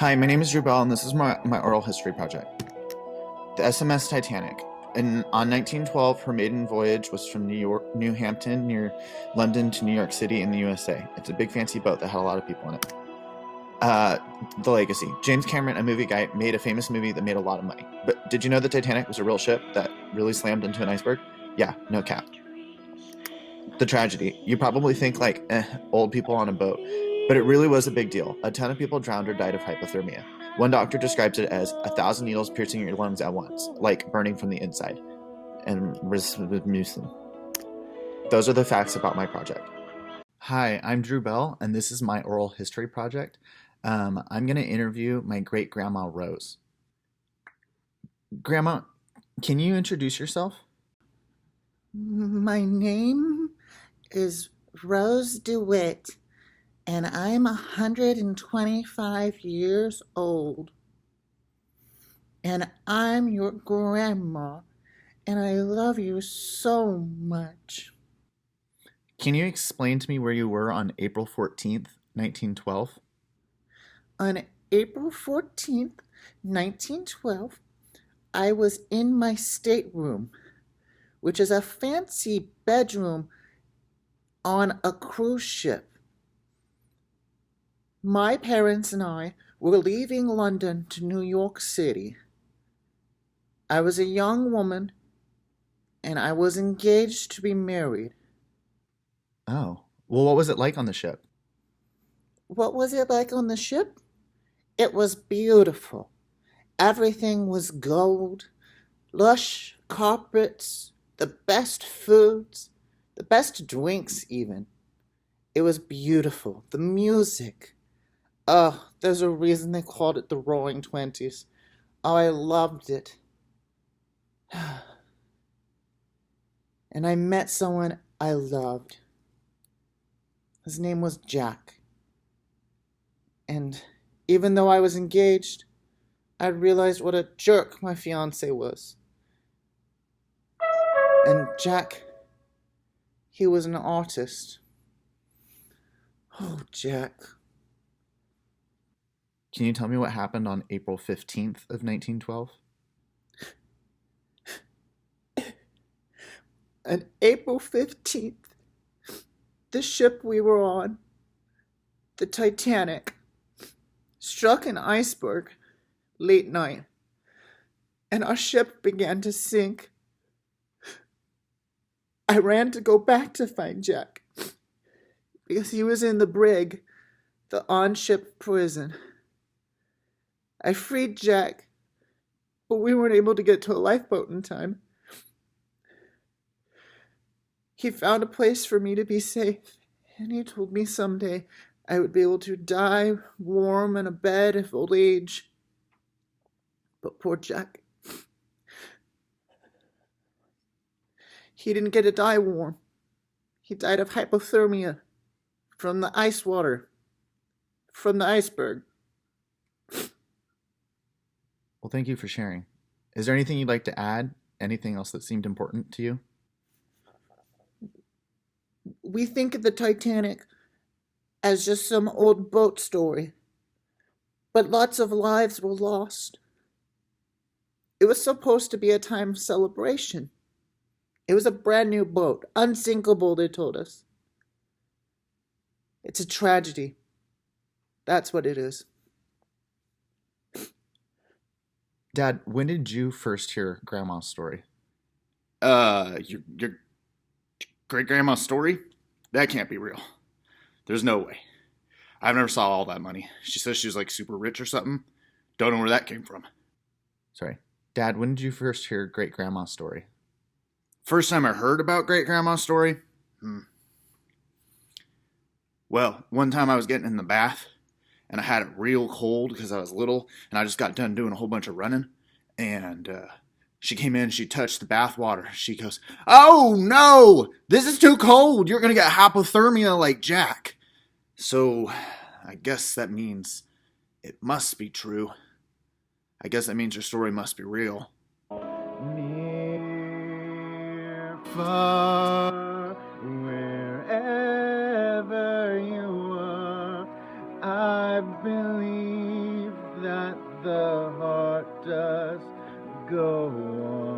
Hi, my name is Drew Bell, and this is my oral history project. The SMS Titanic. On 1912, her maiden voyage was from New Hampton, near London, to New York City in the USA. It's a big fancy boat that had a lot of people in it. Uh, the legacy. James Cameron, a movie guy, made a famous movie that made a lot of money. But did you know the Titanic was a real ship that really slammed into an iceberg? Yeah, no cap. The tragedy. You probably think like, old people on a boat, but it really was a big deal. A ton of people drowned or died of hypothermia. One doctor describes it as 1,000 needles piercing your lungs at once, like burning from the inside. And Rasmussen. Those are the facts about my project. Hi, I'm Drew Bell, and this is my oral history project. I'm going to interview my great grandma Rose. Grandma, can you introduce yourself? My name is Rose DeWitt, and I'm 125 years old. And I'm your grandma, and I love you so much. Can you explain to me where you were on April 14th, 1912? On April 14th, 1912, I was in my stateroom, which is a fancy bedroom on a cruise ship. My parents and I were leaving London to New York City. I was a young woman and I was engaged to be married. Oh, well, what was it like on the ship? What was it like on the ship? It was beautiful. Everything was gold, lush carpets, the best foods, the best drinks, even. It was beautiful. The music. Oh, there's a reason they called it the Roaring Twenties. Oh, I loved it. And I met someone I loved. His name was Jack. And even though I was engaged, I realized what a jerk my fiance was. And Jack, he was an artist. Oh, Jack. Can you tell me what happened on April 15th of 1912? On April 15th, the ship we were on, the Titanic, struck an iceberg late night, and our ship began to sink. I ran to go back to find Jack because he was in the brig, the on-ship prison. I freed Jack, but we weren't able to get to a lifeboat in time. He found a place for me to be safe, and he told me someday I would be able to die warm in a bed of old age. But poor Jack, he didn't get to die warm. He died of hypothermia from the ice water, from the iceberg. Well, thank you for sharing. Is there anything you'd like to add? Anything else that seemed important to you? We think of the Titanic as just some old boat story, but lots of lives were lost. It was supposed to be a time of celebration. It was a brand new boat, unsinkable, they told us. It's a tragedy. That's what it is. Dad, when did you first hear Grandma's story? Your great grandma's story? That can't be real. There's no way. I've never saw all that money. She says she was like super rich or something. Don't know where that came from. Sorry. Dad, when did you first hear Great Grandma's story? First time I heard about great grandma's story? Well, one time I was getting in the bath and I had it real cold because I was little and I just got done doing a whole bunch of running. And she came in, she touched the bath water. She goes, "Oh no, this is too cold. You're going to get hypothermia like Jack." So I guess that means it must be true. I guess that means your story must be real. Near, far, wherever you are, I believe that the heart does go on.